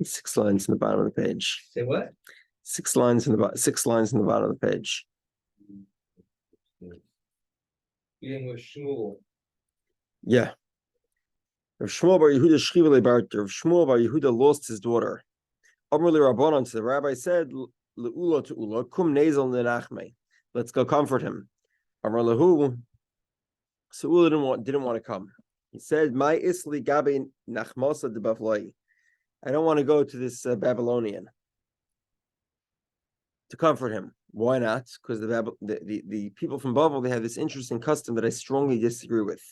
6 lines in the bottom of the page. Say what? 6 lines in the bottom of the page. Being with Shmuel. Yeah. Rav Shmuel bar Yehudah Shchivale Barter. Rav Shmuel bar Yehudah lost his daughter. Amrli Rabbanon, to the rabbi said, Le'ula to Ula, kum nezel nenachme. Let's go comfort him. Amr lahu. So Ula didn't want to come. He said, My isli gabe nachmasa de bavli. I don't want to go to this Babylonian to comfort him. Why not? Because the people from Bavel, they have this interesting custom that I strongly disagree with.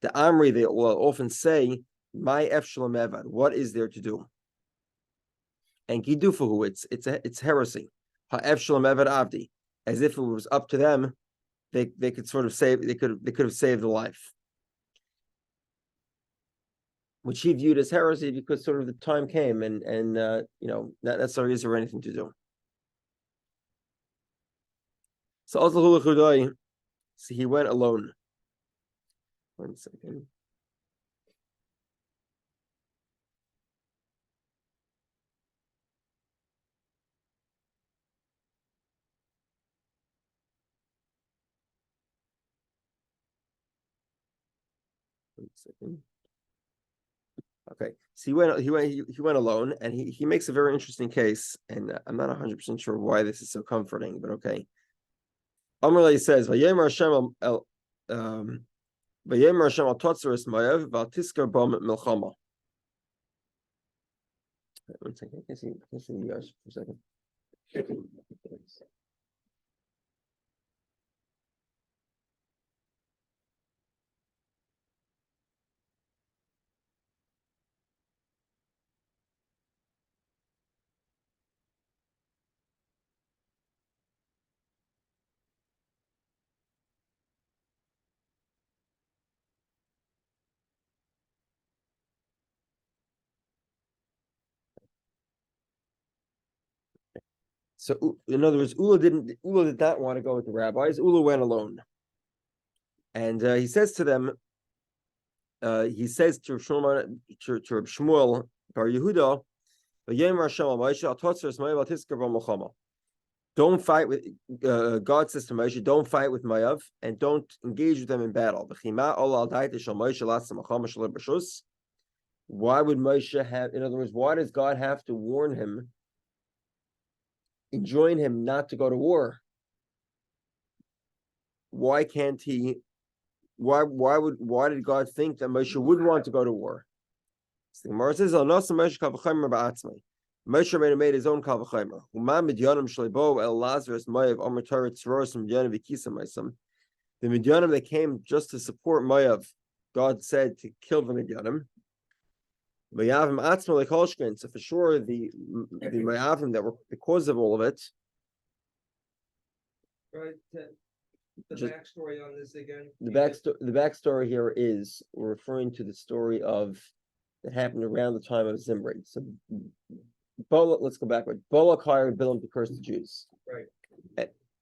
The Amri, they will often say, "My efshalom evad." What is there to do? And gidufahu, it's heresy. Ha efshalom evad avdi, as if it was up to them, they could sort of save. They could have saved the life, which he viewed as heresy because sort of the time came and not necessarily is there anything to do. So he went alone. 1 second. Okay, so he went alone, and he makes a very interesting case, and I'm not 100% sure why this is so comforting, but okay. Amrullah says, "Vayemer Hashem Vayemer Hashem al Totzeres Mayev Valtiskar Bom Milchama." 1 second, can you see you guys for a second? So, in other words, Ula did not want to go with the rabbis. Ula went alone, and he says to them, he says to Shmuel bar Yehudah, don't fight with God says to Moshe, don't fight with Mayav and don't engage with them in battle. Why would Moshe have? In other words, why does God have to warn him? Enjoin him not to go to war. Why can't he? Why did God think that Moshe would want to go to war? The Gemara says, Moshe made his own kal v'chomer. The Midyanim that came just to support Moav, God said to kill the Midyanim. So for sure, the Moavim that were the cause of all of it. Right. The backstory on this again. The backstory here is we're referring to the story of that happened around the time of Zimri. So let's go backward. Balak hired Bilam to curse the Jews. Right.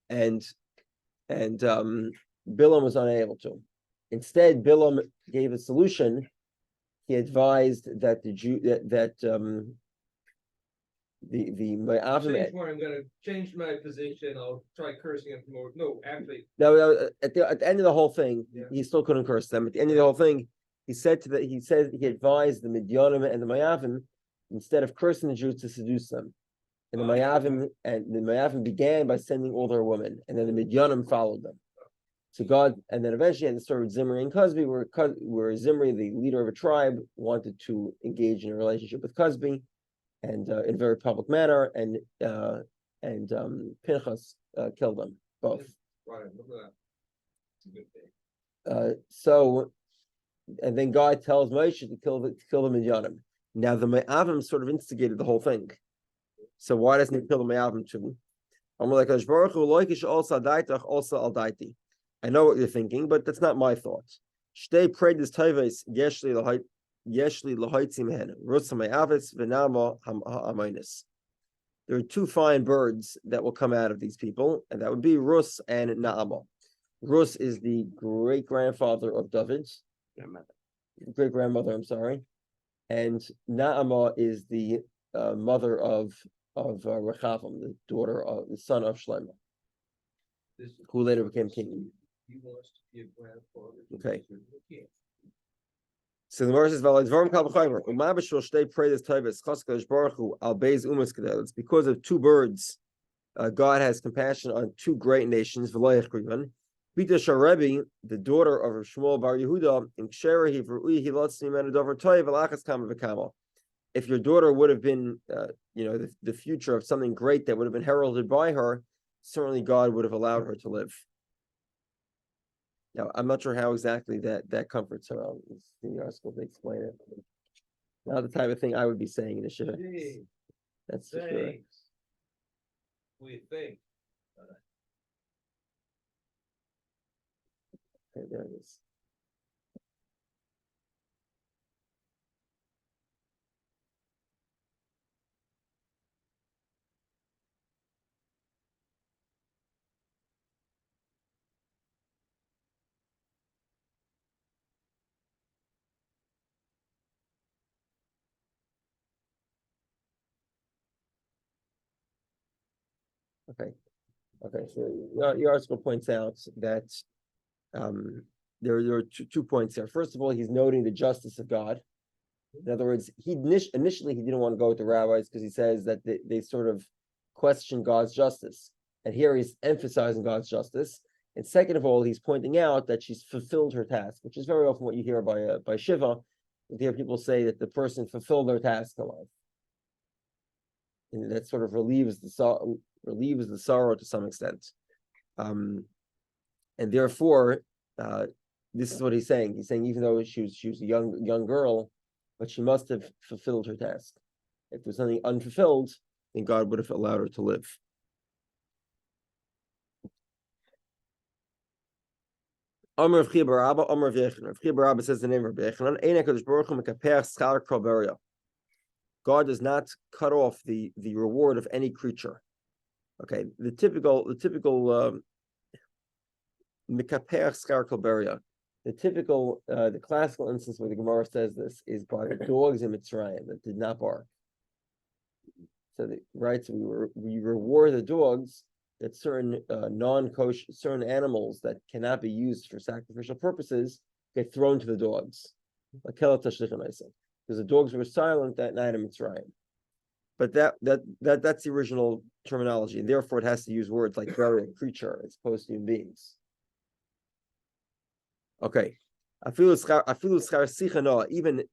And Bilam was unable to. Instead, Bilam gave a solution. He advised that the I'm going to change my position. I'll try cursing him more. No, actually. No, at the end of the whole thing, he still couldn't curse them. At the end of the whole thing, he advised the Midyanim and the Moavim, instead of cursing the Jews, to seduce them. And the Moavim began by sending all their women, and then the Midyanim followed them. So God, and then eventually had the story of Zimri and Cosby, where Zimri, the leader of a tribe, wanted to engage in a relationship with Cosby, and in a very public manner, and Pinchas killed them both. Right, look at that. It's a good thing. So, and then God tells Moshe to kill the Midyanim. Now the Moavim sort of instigated the whole thing. So why doesn't he kill the Moavim too? I know what you're thinking, but that's not my thoughts. There are two fine birds that will come out of these people, and that would be Rus and Naama. Rus is the great-grandfather of David's great-grandmother, I'm sorry. And Naama is the mother of Rechavam, the daughter of the son of Shlomo, who later became king. He wants to give grandfather. Okay. So the Gemara says, it's because of two birds. God has compassion on two great nations. Bita Sharebi, the daughter of Shmuel Bar Yehudah, if your daughter would have been, the future of something great that would have been heralded by her, certainly God would have allowed her to live. Now, I'm not sure how exactly that comforts her. I'll see the article to explain it. Not the type of thing I would be saying in a shiva. That's for sure. What do you think? Okay, there it is. Okay. So your article points out that there are two points there. First of all, he's noting the justice of God. In other words, initially he didn't want to go with the rabbis because he says that they sort of question God's justice, and here he's emphasizing God's justice. And second of all, he's pointing out that she's fulfilled her task, which is very often what you hear by Shiva. You hear people say that the person fulfilled their task in life, and that sort of relieves the sorrow to some extent. And therefore, this is what he's saying. He's saying even though she was a young girl, but she must have fulfilled her task. If there's something unfulfilled, then God would have allowed her to live. Amar of Chia bar Abba, Amar of Yechanan. Chia bar Abba says the name of Rabbi Yechanan. Ein HaKadosh Baruch Hu mekaper schar kol baria. God does not cut off the reward of any creature. Okay, the typical mekaper schar kol baria. The classical instance where the Gemara says this is by the dogs in Mitzrayim that did not bark. So we reward the dogs that certain non-kosher, certain animals that cannot be used for sacrificial purposes get thrown to the dogs. Because the dogs were silent that night in Mitzrayim. But that's the original terminology, and therefore it has to use words like burial, creature, as opposed to human beings. Okay.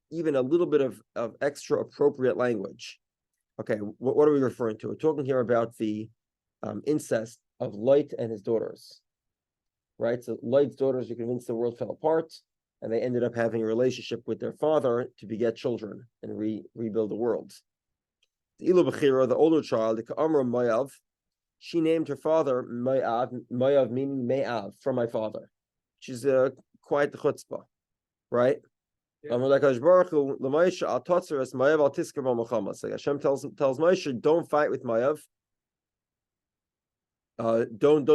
Even a little bit of extra appropriate language. Okay, what are we referring to? We're talking here about the incest of Lot and his daughters. Right? So Lot's daughters were convinced the world fell apart, and they ended up having a relationship with their father to beget children and rebuild the world. The Ilu Bechira, the older child, the Ka'amra Mayav, she named her father Mayav meaning Me'av, from my father. She's quite the chutzpah, right? So Hashem tells Moshe, don't fight with Mayav. Don't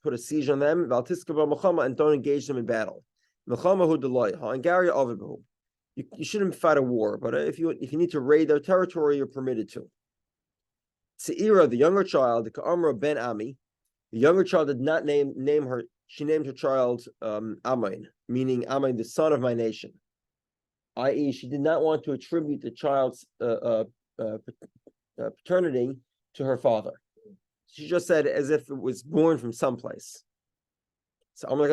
put a siege on them. And don't engage them in battle. You shouldn't fight a war, but if you need to raid their territory, you're permitted to. Seira, the younger child, the Ka'amra ben Ami, the younger child did not name her. She named her child Amain, meaning Amain, the son of my nation. I.e., she did not want to attribute the child's paternity to her father. She just said as if it was born from someplace. So you'll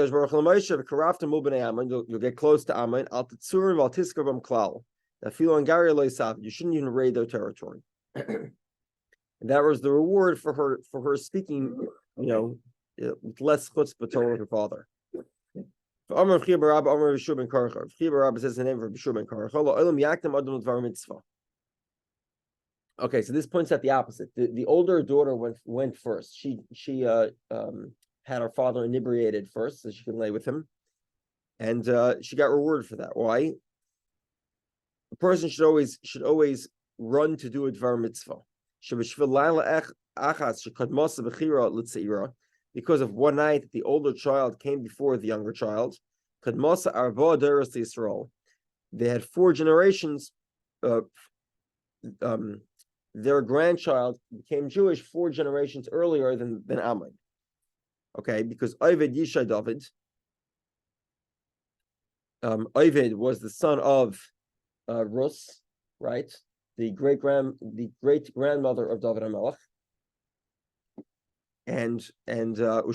get close to Amain. You shouldn't even raid their territory. And that was the reward for her speaking, with less chutzpah toward her father. Okay, so this points out the opposite. The older daughter went first. She had her father inebriated first, so she could lay with him, and she got rewarded for that. Why? A person should always run to do a dvar mitzvah. Because of one night the older child came before the younger child. They had 4 generations their grandchild became Jewish 4 generations earlier than Amon. Okay, because Oved Yishai David, Oved was the son of Rus, right? The great grandmother of David HaMelech. And then you have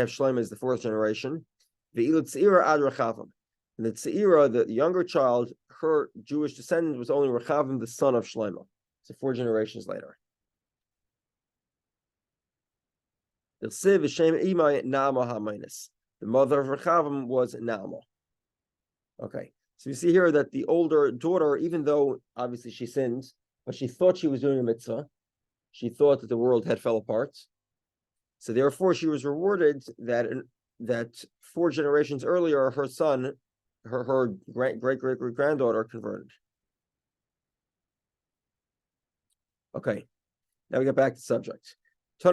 Shlomo as the 4th generation. The Tzira ad Rechavim. And the Tzira, the younger child, her Jewish descendant was only Rechavim, the son of Shlomo. So 4 generations later. The mother of Rechavim was Naama. Okay, so you see here that the older daughter, even though obviously she sinned, but she thought she was doing a mitzvah. She thought that the world had fell apart. So therefore, she was rewarded that 4 generations earlier, her son, her great granddaughter converted. Okay, now we get back to the subject. You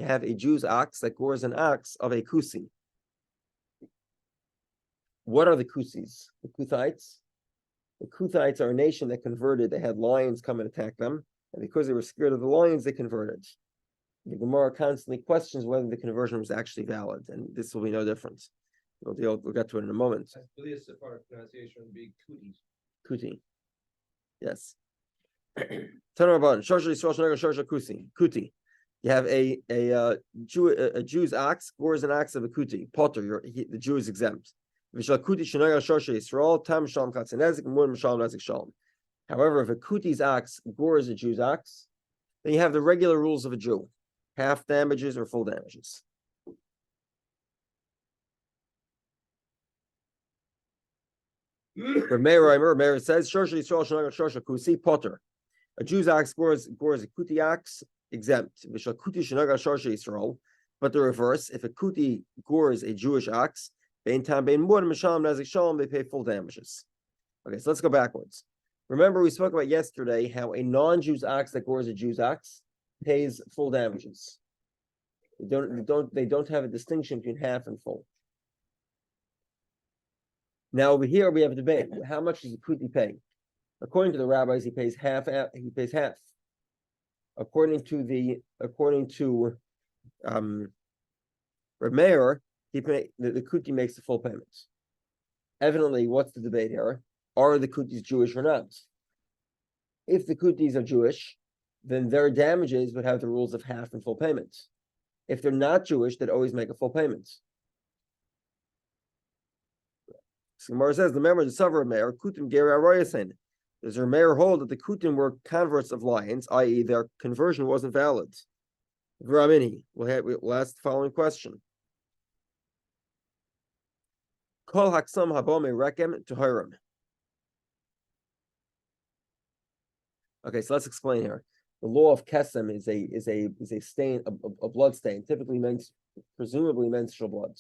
have a Jew's ox that gores an ox of a kusi. What are the kusis? The Kuthites? The Kuthites are a nation that converted. They had lions come and attack them, and because they were scared of the lions, they converted. The Gemara constantly questions whether the conversion was actually valid, and this will be no different. We'll get to it in a moment. I believe the Sephardic pronunciation would be Kuti. Kuti. Yes. Kuti. You have a Jew's ox gores an ox of a kuti. Potter, the Jew is exempt. However, if a kuti's ox gores a Jew's ox, then you have the regular rules of a Jew: half damages or full damages. Meir says, Potter. A Jew's ox gores a kuti ox, exempt. But the reverse, if a kuti gores a Jewish ox, they pay full damages. Okay, so let's go backwards. Remember, we spoke about yesterday how a non-Jew's ox that gores a Jew's ox pays full damages. They don't have a distinction between half and full. Now over here we have a debate. How much does a kuti pay? According to the rabbis, he pays half. According to Reb Meir, the kuti makes the full payment. Evidently, what's the debate here? Are the kutis Jewish or not? If the kutis are Jewish, then their damages would have the rules of half and full payment. If they're not Jewish, they'd always make a full payment. So Gemara says, remember the Savar Meir, Kutim Geri Aroyasen. Does Reb Meir hold that the Kutim were converts of lions, i.e., their conversion wasn't valid? V'ramini, we'll ask the following question. Kol haksam habome rekem to hiram. Okay, so let's explain here. The law of kesem is a stain, a blood stain, presumably menstrual blood.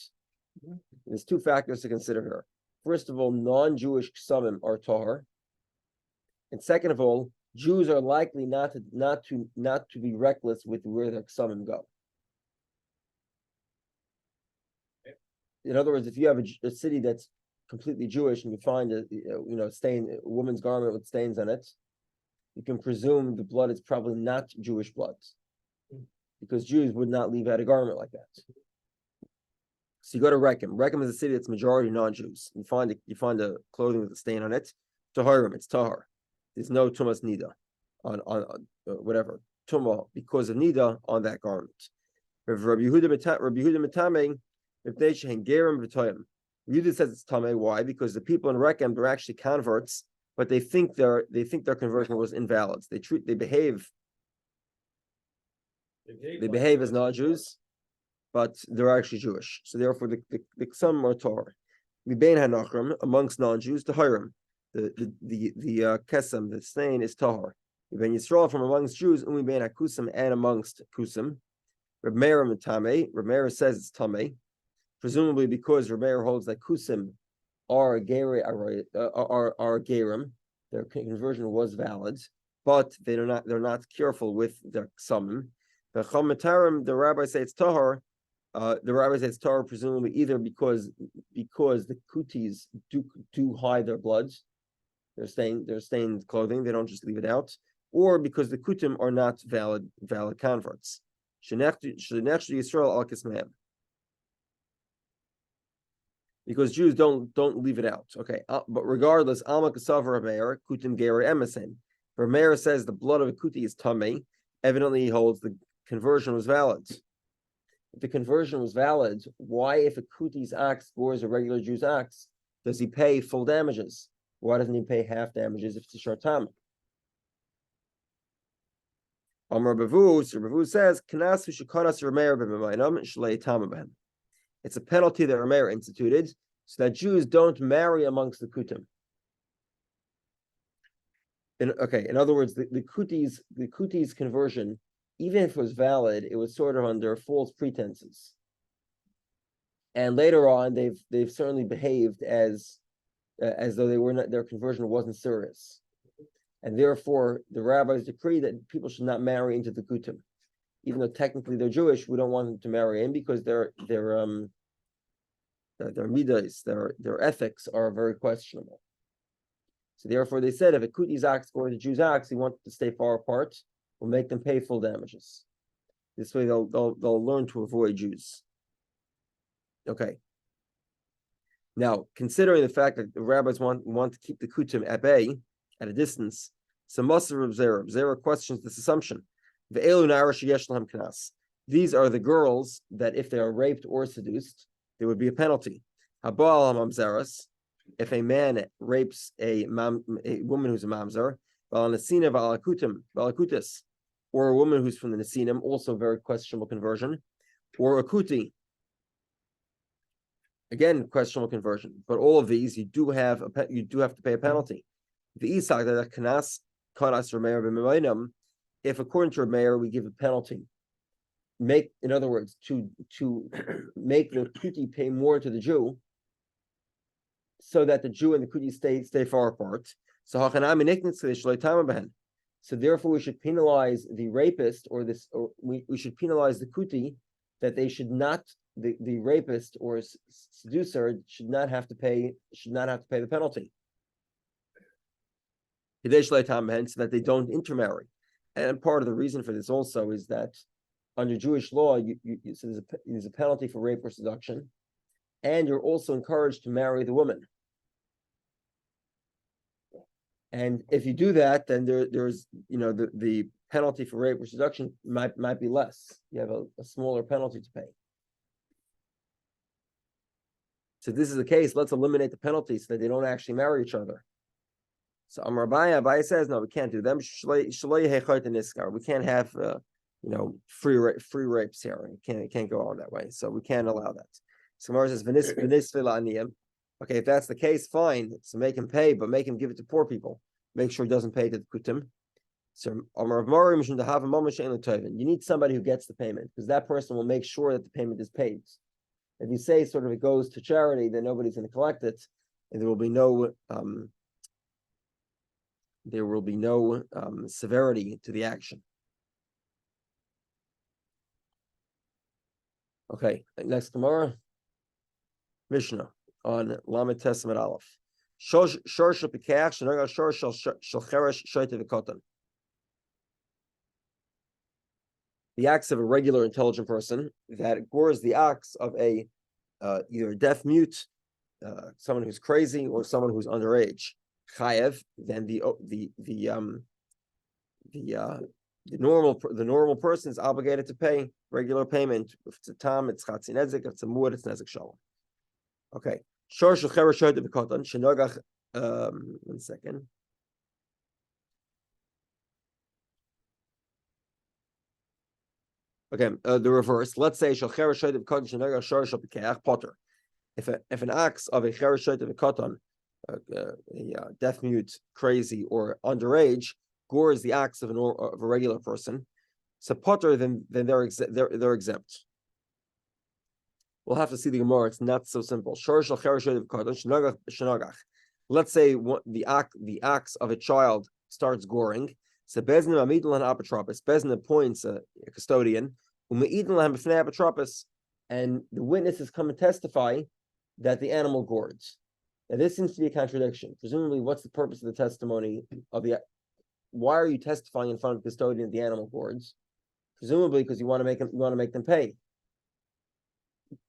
There's 2 factors to consider here. First of all, non-Jewish ksamim are tahor, and second of all, Jews are likely not to be reckless with where their ksamim go. In other words, if you have a city that's completely Jewish and you find a woman's garment with stains on it, you can presume the blood is probably not Jewish blood, because Jews would not leave out a garment like that. So you go to Rechem. Rechem is a city that's majority non-Jews. You find a clothing with a stain on it. Taharim, it's tahar. There's no tumas nida on whatever tumah because of nida on that garment. Rabbi Yehudah metamei Yehudah says it's tamei. Why? Because the people in Rechem, they're actually converts, but they think their conversion was invalid. They behave as non-Jews, but they're actually Jewish. So therefore, the some are Torah. Mibein hanachrim, amongst non-Jews, Tahirim. The kesem, the stain is tahor. Mibein Yisrael, from amongst Jews, mibein hakusim, and amongst kusim. Reb Meir mitame. Reb Meir says it's tamei, presumably because Reb Meir holds that kusim are gerim. Their conversion was valid, but they're not careful with their ksamim. The Chomatarim, the rabbis say it's tahor. The rabbis say it's tahor presumably either because the kutis do hide their blood. They're stained clothing. They don't just leave it out, or because the kutim are not valid converts. Because Jews don't leave it out. Okay, but regardless, Alma Kasavar Meir Kutim Gerer Emesin. For Meir says the blood of a kuti is tamei. Evidently, he holds the conversion was valid. If the conversion was valid, why, if a kuti's ox gores a regular Jew's ox, does he pay full damages? Why doesn't he pay half damages if it's a short time? Amar Bavu, Sir Bavu says, "Kanasu shekanas Rameir b'maynam shlei tamaben." It's a penalty that Rameir instituted so that Jews don't marry amongst the kutim. In other words, the kuti's conversion, even if it was valid, it was sort of under false pretenses. And later on, they've certainly behaved as though they were not, their conversion wasn't serious. And therefore, the rabbis decree that people should not marry into the kutim, even though technically they're Jewish. We don't want them to marry in because their midas, their ethics are very questionable. So therefore, they said if a kuti's ox or the Jew's ox, he wants to stay far apart, we'll make them pay full damages. This way, they'll learn to avoid Jews. Okay. Now, considering the fact that the rabbis want to keep the kutim at bay, at a distance, Samasar of Zera questions this assumption. These are the girls that if they are raped or seduced, there would be a penalty. If a man rapes a woman who's a mamzer, or a woman who's from the Nesinim, also very questionable conversion, or a kuti, again questionable conversion. But all of these, you do have to pay a penalty. The Isak that kanas kanas Rameir b'maynam, if according to Rameir we give a penalty, in other words, to make the kuti pay more to the Jew, so that the Jew and the kuti stay far apart. So therefore we should penalize the rapist, or we should penalize the kuti, that they should not, the rapist or seducer should not have to pay the penalty. So that they don't intermarry. And part of the reason for this also is that under Jewish law, so there's a penalty for rape or seduction, and you're also encouraged to marry the woman. And if you do that, then there's the penalty for rape or seduction might be less. You have a smaller penalty to pay. So this is the case. Let's eliminate the penalty so that they don't actually marry each other. So Amar Abaye says, no, we can't do them. We can't have free rapes here. It can't go on that way. So we can't allow that. So Gemara says, okay, if that's the case, fine. So make him pay, but make him give it to poor people. Make sure he doesn't pay to the kutim. So you need somebody who gets the payment, because that person will make sure that the payment is paid. If you say sort of it goes to charity, then nobody's going to collect it, and there will be no severity to the action. Okay, next Gemara, Mishnah on Lamed Testament Aleph. The acts of a regular intelligent person that gores the ox of a either deaf mute, someone who's crazy, or someone who's underage, chayev, then the normal person is obligated to pay regular payment. If it's a tam, it's chatzin nezek. If it's a muad, it's nezek shalom. Okay. One second. Okay, the reverse. Let's say if an ox of a a deaf mute, crazy, or underage gores the ox of a regular person, so potter, then they're exempt. We'll have to see the Gemara. It's not so simple. Let's say the ox of a child starts goring. So Bezna appoints a custodian, and the witnesses come and testify that the animal gored. Now, this seems to be a contradiction. Presumably, what's the purpose of the testimony of the? Why are you testifying in front of the custodian of the animal boards? Presumably, because you want to make them pay.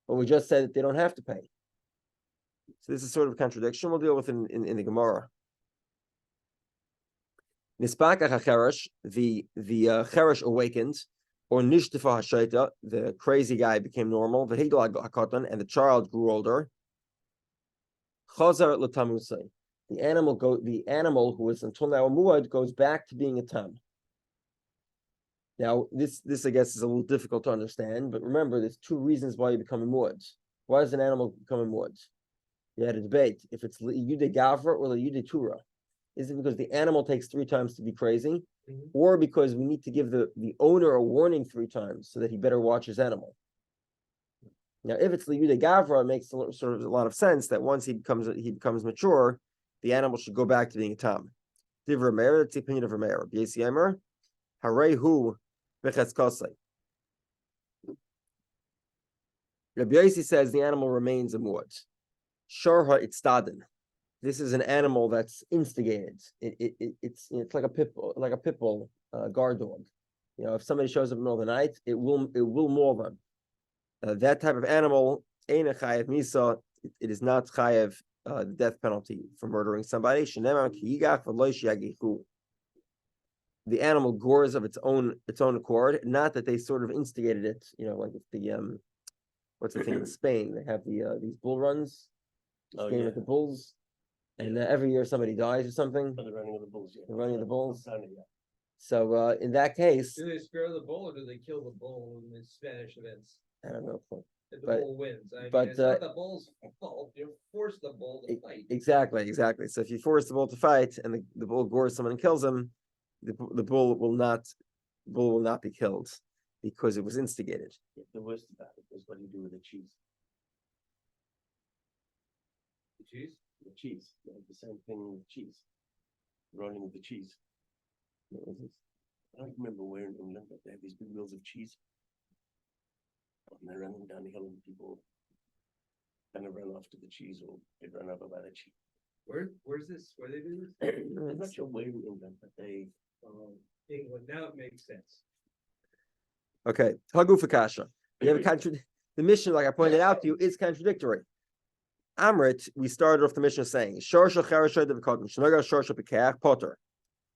But we just said that they don't have to pay. So this is sort of a contradiction. We'll deal with it in the Gemara. Nispakach hacheresh, the cheresh awakened, or nishtifa hashaita, the crazy guy became normal. V'higdal hakotan, and the child grew older. Chazar l'tamusay, the animal who was until now a muad goes back to being a tam. Now this I guess is a little difficult to understand, but remember there's two reasons why you become a muad. Why does an animal become a muad? You had a debate if it's yude gavra or yude tura. Is it because the animal takes 3 times to be crazy, or because we need to give the owner a warning 3 times so that he better watch his animal? Now, if it's liyude gavra, it makes sort of a lot of sense that once he becomes mature, the animal should go back to being a tam. Divra meir, that's the opinion of Rameir. B'yesi emer, harehu v'chetzkosei. Rabbi Yossi says the animal remains a muad. Shorha itstaden. This is an animal that's instigated. It's like a pit bull, guard dog. You know, if somebody shows up in the middle of the night, it will maul them. That type of animal, ein chayev misa. It is not chayev the death penalty for murdering somebody. The animal gores of its own accord, not that they sort of instigated it. You know, like the what's the thing in Spain? They have these bull runs. Game with the bulls. And every year somebody dies or something. For the running of the bulls, yeah. The running of the bulls. So in that case, Do they spare the bull or do they kill the bull in the Spanish events? I don't know. If the But- bull wins. I mean, but, it's not the bull's fault. You force the bull to fight. Exactly. So if you force the bull to fight and the bull gores someone and kills him, the bull will not be killed because it was instigated. Yeah, the worst about it is what do you do with the cheese? The cheese? The cheese, like the same thing with cheese. Rolling with the cheese. What was this? I don't remember where in England, but they have these big wheels of cheese. And they're running down the hill and people kind of run after the cheese or they run over by the cheese. Where's this? Where they do this? I'm not sure where in England, but they England. Now it makes sense. Okay, Hagufa Kasha. You have the mission, like I pointed out to you, is contradictory. Amrit, we started off the mission saying,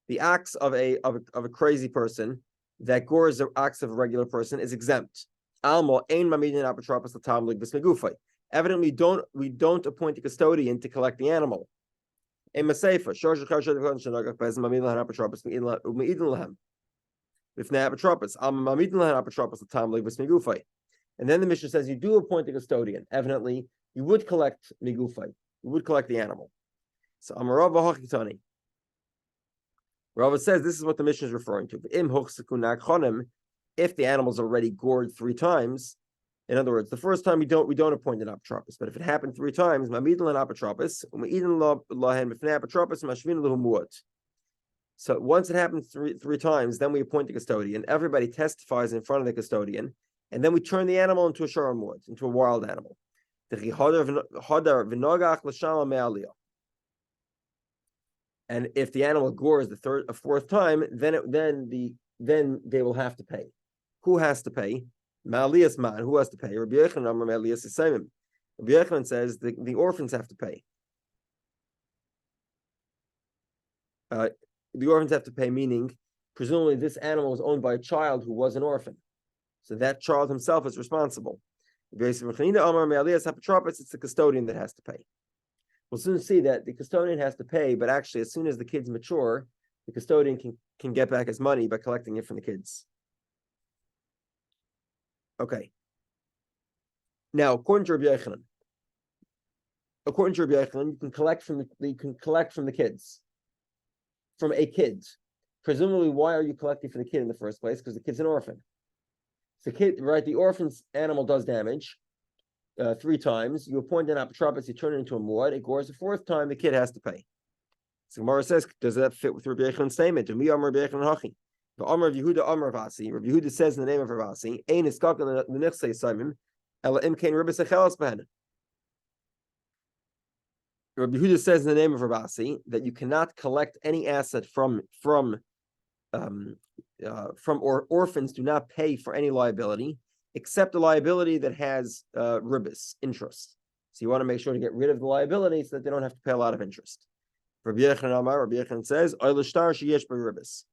the acts of a crazy person that gores the acts of a regular person is exempt. Evidently, we don't appoint a custodian to collect the animal. And then the mission says you do appoint a custodian. Evidently, you would collect migufay. You would collect the animal. So Amarava Hachitani. Rava says this is what the mission is referring to. If the animal's already gored 3 times, in other words, the first time we don't appoint an apotropos, but if it happened 3 times, so once it happens three times, then we appoint the custodian. Everybody testifies in front of the custodian, and then we turn the animal into a sharamud, into a wild animal. And if the animal gores the 3rd or 4th time, then they will have to pay. Who has to pay? Ma'aliyas man. Who has to pay? Rabbi Yochanan says the orphans have to pay. The orphans have to pay, meaning presumably this animal was owned by a child who was an orphan, so that child himself is responsible. It's the custodian that has to pay. We'll soon see that the custodian has to pay, but actually, as soon as the kids mature, the custodian can get back his money by collecting it from the kids. Okay. Now, according to Rabbi Yochanan, you can collect from the kids, from a kid. Presumably, why are you collecting for the kid in the first place? Because the kid's an orphan. The kid, right? The orphan's animal does damage 3 times. You appoint an apotropos, you turn it into a muad. It gores the 4th time, the kid has to pay. So Gemara says, does that fit with Rabbi Yochanan's statement? To me, Amar Rabbi Yochanan hachi. The Amar of Yehudah, Amar of Asi. Rabbi Yehudah says in the name of Ravasi, Ein iskakan l'nechsei simon, ela imkein ribbis achelas behen. Rabbi Yehudah says in the name of Rabasi that you cannot collect any asset from orphans. Do not pay for any liability except a liability that has ribis, interest. So you want to make sure to get rid of the liability so that they don't have to pay a lot of interest. Rabbi Yochanan says, "Oil shtar sheyesh ribis."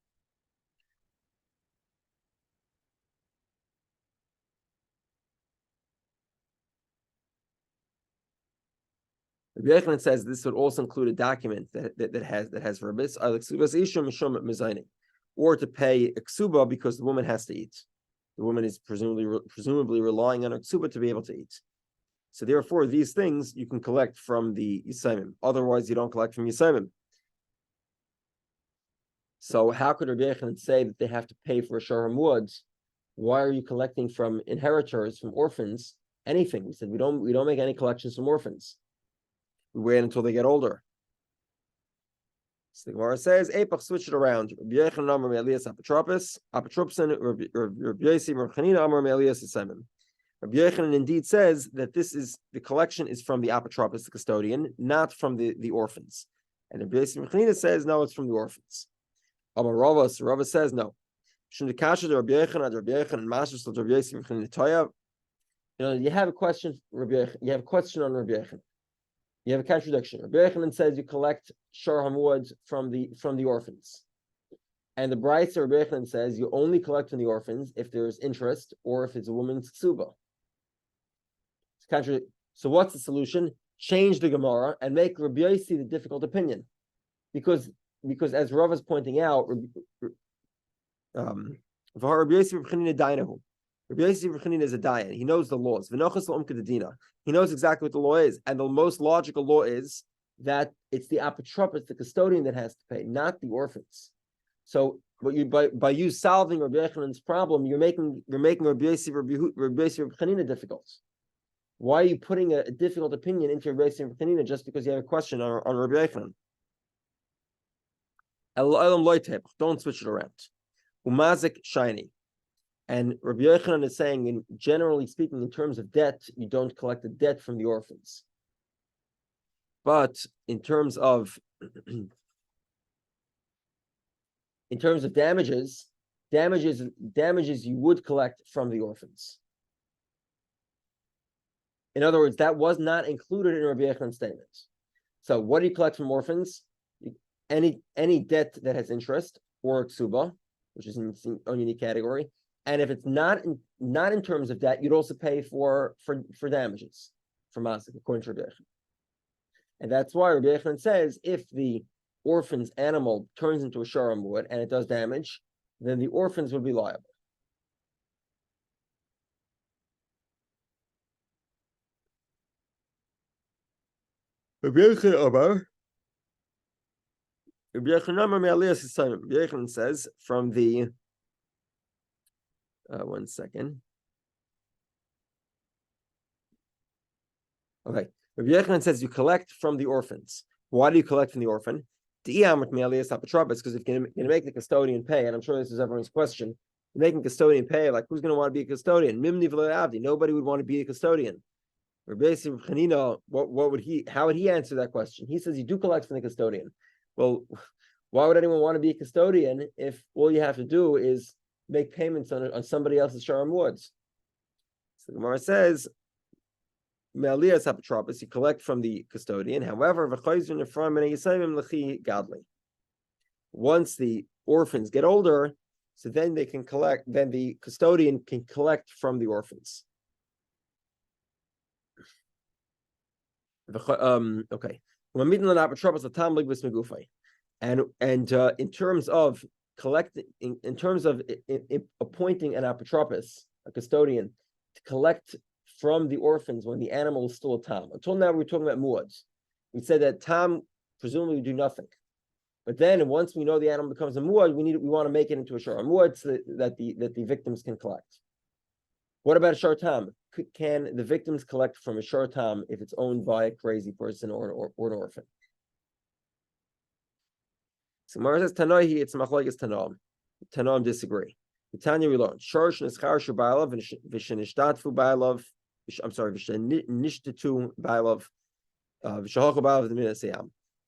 Rabbi Yochanan says this would also include a document that has ribis, or to pay a ksuba because the woman has to eat. The woman is presumably relying on a ksuba to be able to eat. So therefore, these things you can collect from the Yisayimim. Otherwise, you don't collect from Yisayimim. So how could Rabbi Yochanan say that they have to pay for a shar hamuad? Why are you collecting from inheritors, from orphans, anything? We said we don't make any collections from orphans. We wait until they get older. So the Gemara says, "Epach, switch it around." Rabbi Yochanan Amar Me'elias apotropsin. Rabbi Yosi Rav Chanina Amar Me'elias Yisayimim. Rabbi Yochanan indeed says that the collection is from the apotropis, the custodian, not from the orphans. And Rabbi Yosi Rav Chanina says no, it's from the orphans. Amar Rava says no. You have a question, Rabbi Yochanan. You have a question on Rabbi Yochanan. You have a contradiction. Rabbi Yochanan says you collect shar hamuad from the orphans, and the Braisa Rabbi Yochanan says you only collect from the orphans if there's interest or if it's a woman's ksuba. So what's the solution? Change the Gemara and make Rabbi Yosi the difficult opinion, because as Rav is pointing out, Rabbi Yosi is a dayan. He knows the laws. He knows exactly what the law is, and the most logical law is that it's the apotropis, the custodian, that has to pay, not the orphans. So, by you solving Rabbi Yochanan's problem, you're making Rabbi Yosi difficult. Why are you putting a difficult opinion into Rabbi Yosi just because you have a question on Rabbi Yochanan? Don't switch it around. Umazik shiny. And Rabbi Yochanan is saying, generally speaking, in terms of debt, you don't collect the debt from the orphans. But in terms of damages you would collect from the orphans. In other words, that was not included in Rabbi Yochanan's statement. So what do you collect from orphans? Any debt that has interest or ksuba, which is in its own unique category. And if it's not in terms of debt, you'd also pay for damages for masik, according to Rabbi Yochanan. And that's why Rabbi Yochanan says if the orphan's animal turns into a shar hamuad and it does damage, then the orphans would be liable. Rabbi Yochanan says from the 1 second. Okay. Rabbi Yochanan says you collect from the orphans. Why do you collect from the orphan? Because if you're going to make the custodian pay, and I'm sure this is everyone's question, you're making custodian pay, like who's going to want to be a custodian? Nobody would want to be a custodian. Rabbi Chanina, how would he answer that question? He says you do collect from the custodian. Well, why would anyone want to be a custodian if all you have to do is make payments on somebody else's shar hamuad? So the Gemara says, Me'alias apotropis, you collect from the custodian. However, once the orphans get older, so then they can collect. Then the custodian can collect from the orphans. Okay. And in terms of collecting, in terms of appointing an apotropis, a custodian, to collect from the orphans when the animal is still a tam. Until now, we were talking about muads. We said that tam presumably would do nothing, but then once we know the animal becomes a muad, we want to make it into a shar muad so that the victims can collect. What about a shar tam? Can the victims collect from a shar tam if it's owned by a crazy person or an orphan? So Mara says Tanoihi, it's machlokes Tanoim. Tanoim disagree. The Tanya we learn Shorsh Neschar Shubailov Vishanishtatfu Bailov. I'm sorry, Vishanishtatu Bailov. So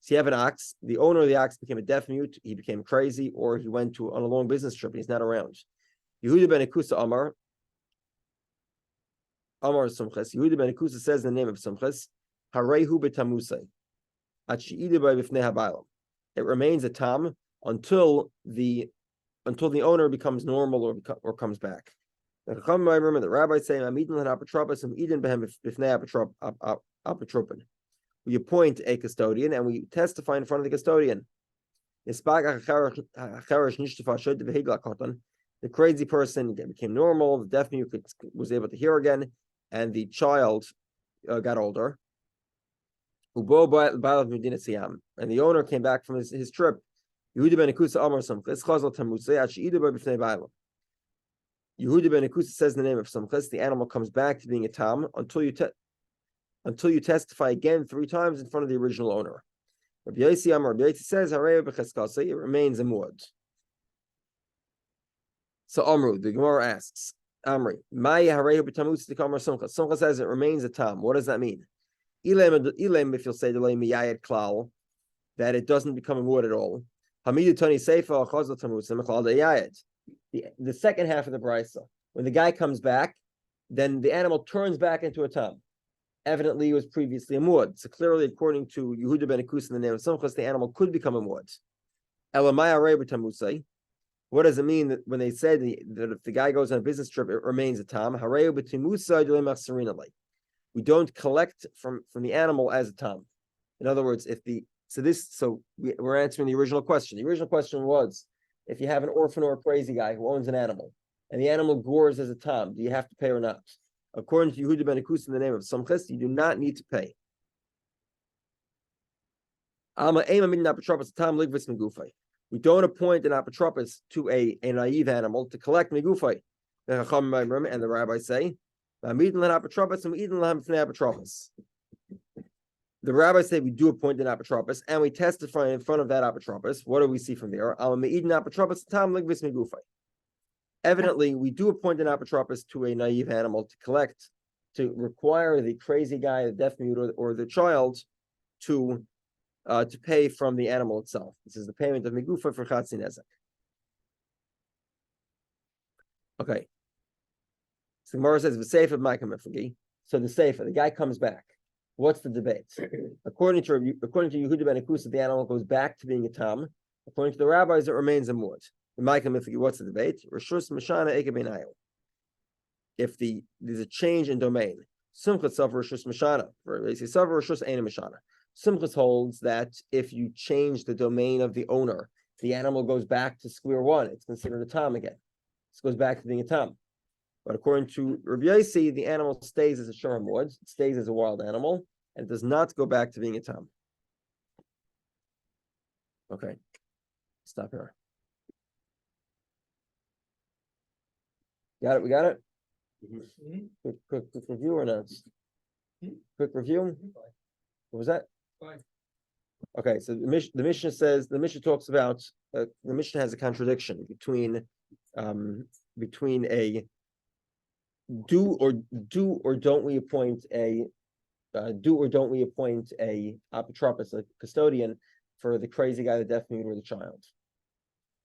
you have an ox, the owner of the ox became a deaf mute, he became crazy, or he went on a long business trip and he's not around. Yehudah ben Akusa Amar Sumches. Yehudah ben Akusa says in the name of Sumches, Harehu b'tamusay. It remains a tam until the owner becomes normal or comes back. The rabbis say, we appoint a custodian and we testify in front of the custodian. The crazy person became normal, the deaf mute was able to hear again, and the child got older. And the owner came back from his trip. Yehudah ben Akusa says in the name of Samchis, the animal comes back to being a tam until you testify again 3 times in front of the original owner. Rabbi Yossi says, it remains a muad. So Amru, the Gemara asks, Amri, Sumcha says it remains a tam. What does that mean? Ilem, if you'll say klal, that it doesn't become a muad at all. The second half of the brisa, when the guy comes back, then the animal turns back into a tam. Evidently, it was previously a muad. So clearly, according to Yehudah ben Akusa in the name of Sumchas, the animal could become a muad. What does it mean that when they said that if the guy goes on a business trip, it remains a tam? We don't collect from the animal as a tam. In other words, we're answering the original question. The original question was, if you have an orphan or a crazy guy who owns an animal, and the animal gores as a tam, do you have to pay or not? According to Yehudah ben Akusa in the name of Samchis, you do not need to pay. We don't appoint an apotropos to a naive animal to collect megufay. And the rabbis say, the rabbis say we do appoint an apotropos, and we testify in front of that apotropos. What do we see from there? Evidently, we do appoint an apotropos to a naive animal to collect, to require the crazy guy, the deaf mute, or the child to pay from the animal itself. This is the payment of megufa for chatzi nezek. Okay. So Gemara says v'seifa b'makamifagi. So the seifa, the guy comes back. What's the debate? According to Yehudah ben Akusa, the animal goes back to being a tam. According to the rabbis, it remains a muad. What's the debate? Rishus mashana ekabenayu. If there's a change in domain, Simchas suffer rishus mashana. They say suffer rishus ain't mashana. Simchas holds that if you change the domain of the owner, the animal goes back to square one. It's considered a tam again. It goes back to being a tam. But according to Rabbi Yossi, the animal stays as a shor muad. It stays as a wild animal, and it does not go back to being a tam. Okay, stop here. Got it? We got it? Mm-hmm. Quick review or not? Quick review? What was that? Fine. Okay, so the Mishnah says, the Mishnah talks about, the Mishnah has a contradiction between a do or don't we appoint a apotropos, a custodian, for the crazy guy, the deaf mute, or the child.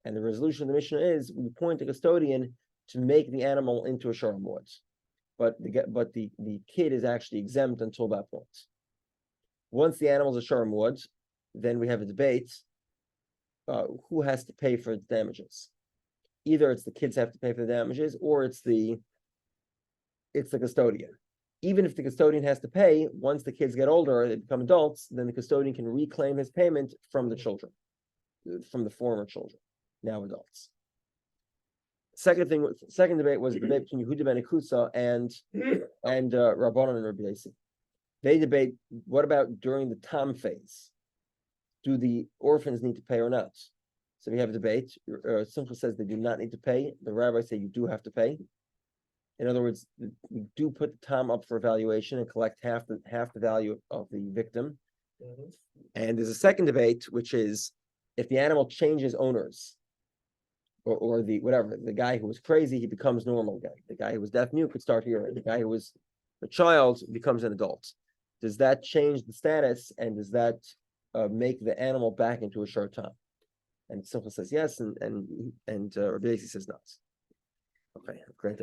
And the resolution of the Mishnah is we appoint a custodian to make the animal into a shor muad, but the kid is actually exempt until that point. Once the animal is a shor muad, then we have a debate: who has to pay for the damages? Either it's the kids have to pay for the damages, or it's the custodian. Even if the custodian has to pay, once the kids get older, they become adults, then the custodian can reclaim his payment from the children, from the former children, now adults. Second debate was the debate between Yehudah ben Akusa and Rabbanan and Rabbi Yossi. They debate, what about during the tam phase? Do the orphans need to pay or not? So we have a debate. Simcha says they do not need to pay. The rabbis say you do have to pay. In other words, we do put the tam up for evaluation and collect half the value of the victim. Mm-hmm. And there's a second debate, which is if the animal changes owners, or the guy who was crazy, he becomes normal again. The guy who was deaf mute could start hearing. The guy who was a child becomes an adult. does that change the status, and does that make the animal back into a short time? And Simcha says yes, and Rabbi Yosi says no. Okay, great.